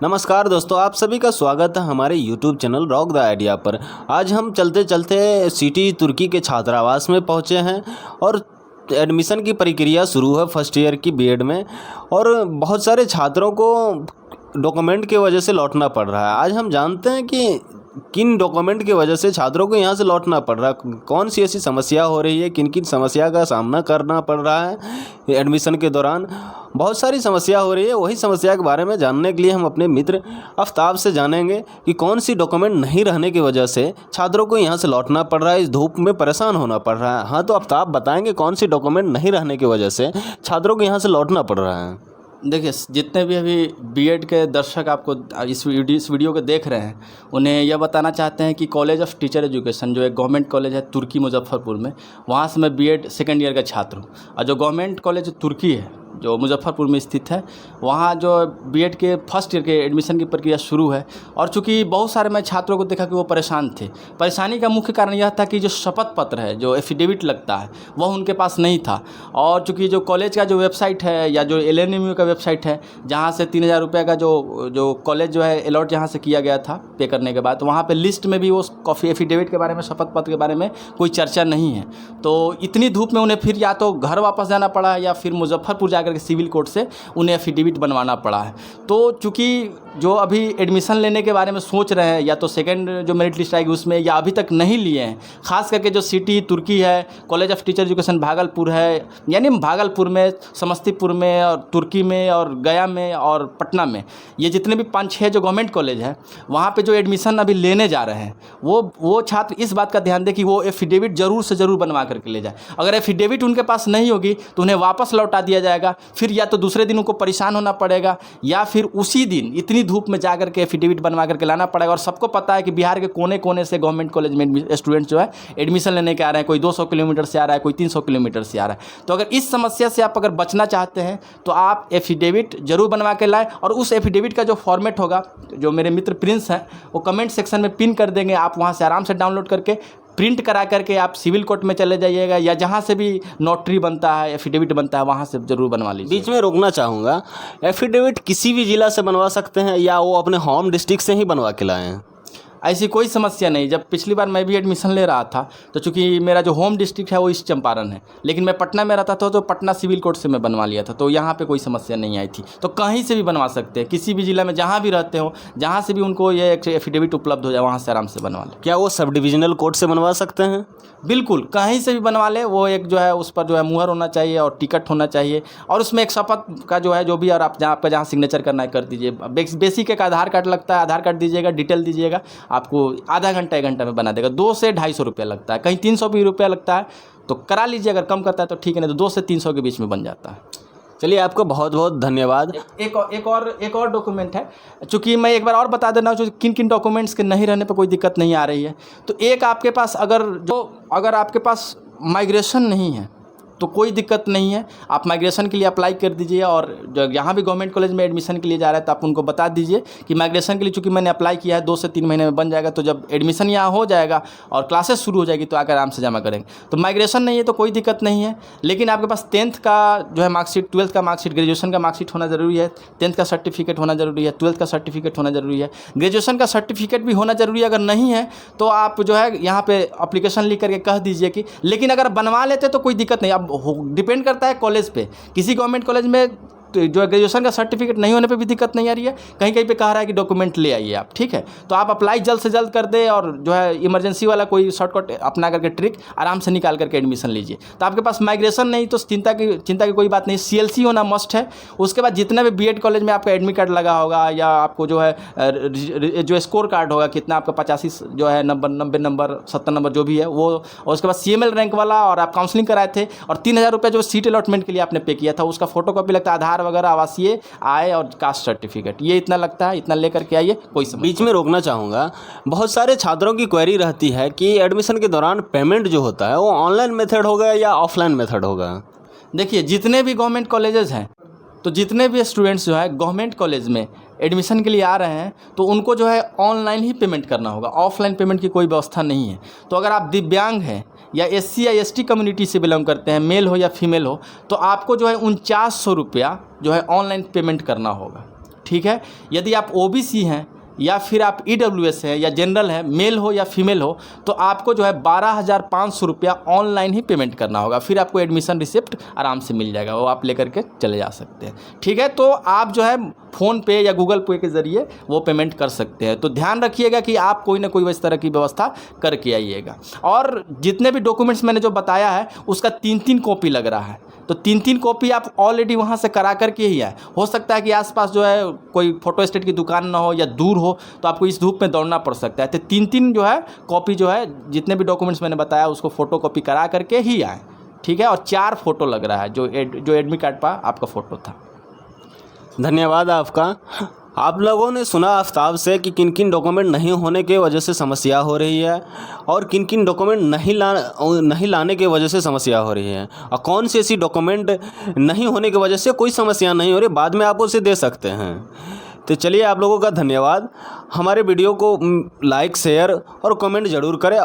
नमस्कार दोस्तों, आप सभी का स्वागत है हमारे YouTube channel rock the idea पर। आज हम चलते चलते सिटी तुर्की के छात्रावास में पहुंचे हैं और एडमिशन की प्रक्रिया शुरू है फर्स्ट ईयर की बीएड में। और बहुत सारे छात्रों को डॉक्यूमेंट की वजह से लौटना पड़ रहा है। आज हम जानते हैं कि किन डॉक्यूमेंट की वजह से छात्रों को यहाँ से लौटना पड़ रहा है, कौन सी ऐसी समस्या हो रही है, किन किन समस्या का सामना करना पड़ रहा है एडमिशन के दौरान। बहुत सारी समस्या हो रही है। वही समस्या के बारे में जानने के लिए हम अपने मित्र आफ्ताब से जानेंगे कि कौन सी डॉक्यूमेंट नहीं रहने की वजह से छात्रों को यहाँ से लौटना पड़ रहा है, इस धूप में परेशान होना पड़ रहा है। हाँ, तो आफ्ताब बताएंगे कौन सी डॉक्यूमेंट नहीं रहने की वजह से छात्रों को यहाँ से लौटना पड़ रहा है। देखिए, जितने भी अभी बीएड के दर्शक आपको इस वीडियो को देख रहे हैं, उन्हें यह बताना चाहते हैं कि कॉलेज ऑफ टीचर एजुकेशन जो एक गवर्नमेंट कॉलेज है तुर्की मुजफ्फरपुर में, वहाँ से मैं बीएड सेकेंड ईयर का छात्र हूँ। और जो गवर्नमेंट कॉलेज तुर्की है जो मुजफ्फरपुर में स्थित है, वहाँ जो बीएड के फर्स्ट ईयर के एडमिशन की प्रक्रिया शुरू है। और चूँकि बहुत सारे मैं छात्रों को देखा कि वो परेशान थे। परेशानी का मुख्य कारण यह था कि जो शपथ पत्र है, जो एफिडेविट लगता है, वह उनके पास नहीं था। और चूँकि जो कॉलेज का जो वेबसाइट है या जो LNMU का वेबसाइट है, जहाँ से 3000 रुपये का जो कॉलेज जो है अलॉट जहाँ से किया गया था पे करने के बाद, वहाँ पर लिस्ट में भी वो कॉफ़ी एफिडेविट के बारे में, शपथ पत्र के बारे में कोई चर्चा नहीं है। तो इतनी धूप में उन्हें फिर या तो घर वापस जाना पड़ा या फिर मुजफ्फरपुर जाकर के सिविल कोर्ट से उन्हें एफिडेविट बनवाना पड़ा है। तो चूँकि जो अभी एडमिशन लेने के बारे में सोच रहे हैं, या तो सेकंड जो मेरिट लिस्ट आएगी उसमें, या अभी तक नहीं लिए हैं, खास करके जो सिटी तुर्की है, college of teacher education Bhagalpur है, यानी भागलपुर में, समस्तीपुर में और तुर्की में और गया में और पटना में, ये जितने भी 5-6 जो गवर्नमेंट कॉलेज है, वहाँ पे जो एडमिशन अभी लेने जा रहे हैं, वो छात्र इस बात का ध्यान दें कि वो एफिडेविट ज़रूर से ज़रूर बनवा करके ले जाए। अगर एफिडेविट उनके पास नहीं होगी तो उन्हें वापस लौटा दिया जाएगा। फिर या तो दूसरे दिन उनको परेशान होना पड़ेगा, या फिर उसी दिन इतनी धूप में जाकर के एफिडेविट बनवा करके लाना पड़ेगा। और सबको पता है कि बिहार के कोने कोने से गवर्नमेंट कॉलेज में स्टूडेंट जो है एडमिशन लेने के आ रहे हैं। कोई 200 किलोमीटर से आ रहा है, कोई 300 किलोमीटर से आ रहा है। तो अगर इस समस्या से आप अगर बचना चाहते हैं तो आप एफिडेविट जरूर बनवा के लाएं। और उस एफिडेविट का जो फॉर्मेट होगा, जो मेरे मित्र प्रिंस हैं, वो कमेंट सेक्शन में पिन कर देंगे। आप वहाँ से आराम से डाउनलोड करके प्रिंट करा करके आप सिविल कोर्ट में चले जाइएगा, या जहाँ से भी नोटरी बनता है, एफिडेविट बनता है, वहाँ से ज़रूर बनवा लीजिए। बीच में रोकना चाहूँगा, एफिडेविट किसी भी ज़िला से बनवा सकते हैं या वो अपने होम डिस्ट्रिक्ट से ही बनवा के लाएँ हैं? ऐसी कोई समस्या नहीं। जब पिछली बार मैं भी एडमिशन ले रहा था, तो चूंकि मेरा जो होम डिस्ट्रिक्ट है वो ईस्ट चंपारण है, लेकिन मैं पटना में रहता था, तो पटना सिविल कोर्ट से मैं बनवा लिया था। तो यहाँ पे कोई समस्या नहीं आई थी। तो कहीं से भी बनवा सकते हैं, किसी भी जिला में जहाँ भी रहते हो, जहाँ से भी उनको ये एफिडेविट उपलब्ध हो जाए, वहाँ से आराम से बनवा लें। क्या वो सब डिविजनल कोर्ट से बनवा सकते हैं? बिल्कुल, कहीं से भी बनवा ले। वो एक जो है उस पर जो है मुहर होना चाहिए और टिकट होना चाहिए, और उसमें एक शपथ का जो है जो भी, और आप आपका जहाँ सिग्नेचर करना है कर दीजिए। बेसिक एक आधार कार्ड लगता है, आधार कार्ड दीजिएगा, डिटेल दीजिएगा, आपको आधा घंटा 1 घंटा में बना देगा। 200 से 250 रुपया लगता है, कहीं 300 भी रुपया लगता है। तो करा लीजिए, अगर कम करता है तो ठीक है, नहीं तो 200 से 300 के बीच में बन जाता है। चलिए, आपको बहुत बहुत धन्यवाद। एक और डॉक्यूमेंट है, चूँकि मैं एक बार और बता देना जो किन किन डॉक्यूमेंट्स के नहीं रहने पर कोई दिक्कत नहीं आ रही है। तो एक आपके पास अगर आपके पास माइग्रेशन नहीं है तो कोई दिक्कत नहीं है, आप माइग्रेशन के लिए अप्लाई कर दीजिए। और जो यहाँ भी गवर्नमेंट कॉलेज में एडमिशन के लिए जा रहे हैं तो आप उनको बता दीजिए कि माइग्रेशन के लिए चूँकि मैंने अप्लाई किया है, 2 से 3 महीने में बन जाएगा। तो जब एडमिशन यहाँ हो जाएगा और क्लासेस शुरू हो जाएगी तो आकर आराम से जमा करेंगे। तो माइग्रेशन नहीं है तो कोई दिक्कत नहीं है, लेकिन आपके पास 10th का जो है मार्कशीट, 12th का मार्कशीट, ग्रेजुएशन का मार्कशीट होना ज़रूरी है, 10th का सर्टिफिकेट होना ज़रूरी है, 12th का सर्टिफिकेट होना ज़रूरी है, ग्रेजुएशन का सर्टिफिकेट भी होना ज़रूरी है। अगर नहीं है तो आप जो है यहाँ पे एप्लीकेशन लिख करके कह दीजिए कि, लेकिन अगर बनवा लेते तो कोई दिक्कत नहीं। अब डिपेंड करता है कॉलेज पे। किसी गवर्नमेंट कॉलेज में जो ग्रेजुएशन का सर्टिफिकेट नहीं होने पे भी दिक्कत नहीं आ रही है, कहीं कहीं पे कह रहा है कि डॉक्यूमेंट ले आइए आप, ठीक है। तो आप अप्लाई जल्द से जल्द कर दे, और जो है इमरजेंसी वाला कोई शॉर्टकट अपना करके ट्रिक आराम से निकाल करके एडमिशन लीजिए। तो आपके पास माइग्रेशन नहीं तो चिंता की कोई बात नहीं, CLC होना मस्ट है। उसके बाद जितने भी बीएड कॉलेज में आपका एडमिट कार्ड लगा होगा, या आपको जो है जो स्कोर कार्ड होगा, कितना आपका 85 जो है नंबर, 90 नंबर, 70 नंबर जो भी है वो, और उसके बाद CML रैंक वाला, और आप काउंसलिंग कराए थे, और 3000 रुपये जो सीट अलॉटमेंट के लिए आपने पे किया था, उसका फोटो कॉपी लगता है, आधार वगैरह, आवासीय, आय और कास्ट सर्टिफिकेट, ये इतना लगता है, इतना लेकर के आइए। कोई समस्या। बीच में रोकना चाहूँगा, बहुत सारे छात्रों की क्वेरी रहती है कि एडमिशन के दौरान पेमेंट जो होता है वो ऑनलाइन मेथड होगा या ऑफलाइन मेथड होगा? देखिए, जितने भी गवर्नमेंट कॉलेजेस हैं, तो जितने भी स्टूडेंट्स जो है गवर्नमेंट कॉलेज में एडमिशन के लिए आ रहे हैं, तो उनको जो है ऑनलाइन ही पेमेंट करना होगा, ऑफलाइन पेमेंट की कोई व्यवस्था नहीं है। तो अगर आप दिव्यांग हैं या SC या ST कम्युनिटी से बिलोंग करते हैं, मेल हो या फीमेल हो, तो आपको जो है 4900 रुपया जो है ऑनलाइन पेमेंट करना होगा, ठीक है। यदि आप ओबीसी हैं या फिर आप ईडब्ल्यूएस है या जनरल है, मेल हो या फीमेल हो, तो आपको जो है 12,500 रुपया ऑनलाइन ही पेमेंट करना होगा। फिर आपको एडमिशन रिसिप्ट आराम से मिल जाएगा, वो आप लेकर के चले जा सकते हैं, ठीक है। तो आप जो है फ़ोन पे या गूगल पे के ज़रिए वो पेमेंट कर सकते हैं। तो ध्यान रखिएगा कि आप कोई ना कोई इस तरह की व्यवस्था करके आइएगा। और जितने भी डॉक्यूमेंट्स मैंने जो बताया है उसका 3-3 कॉपी लग रहा है, तो 3-3 कॉपी आप ऑलरेडी वहाँ से करा करके ही आए। हो सकता है कि आसपास जो है कोई फोटोस्टेट की दुकान ना हो या दूर हो, तो आपको इस धूप में दौड़ना पड़ सकता है। तो 3-3 जो है कॉपी जो है जितने भी डॉक्यूमेंट्स मैंने बताया उसको फ़ोटो कॉपी करा करके ही आए, ठीक है। और 4 फोटो लग रहा है, जो एडमिट कार्ड पर आपका फ़ोटो था। धन्यवाद आपका। आप लोगों ने सुना आफ्ताब से कि किन किन डॉक्यूमेंट नहीं होने के वजह से समस्या हो रही है और किन किन डॉक्यूमेंट नहीं लाने के वजह से समस्या हो रही है, और कौन सी ऐसी डॉक्यूमेंट नहीं होने की वजह से कोई समस्या नहीं हो रही, बाद में आप उसे दे सकते हैं। तो चलिए, आप लोगों का धन्यवाद। हमारे वीडियो को लाइक, शेयर और कमेंट ज़रूर करें।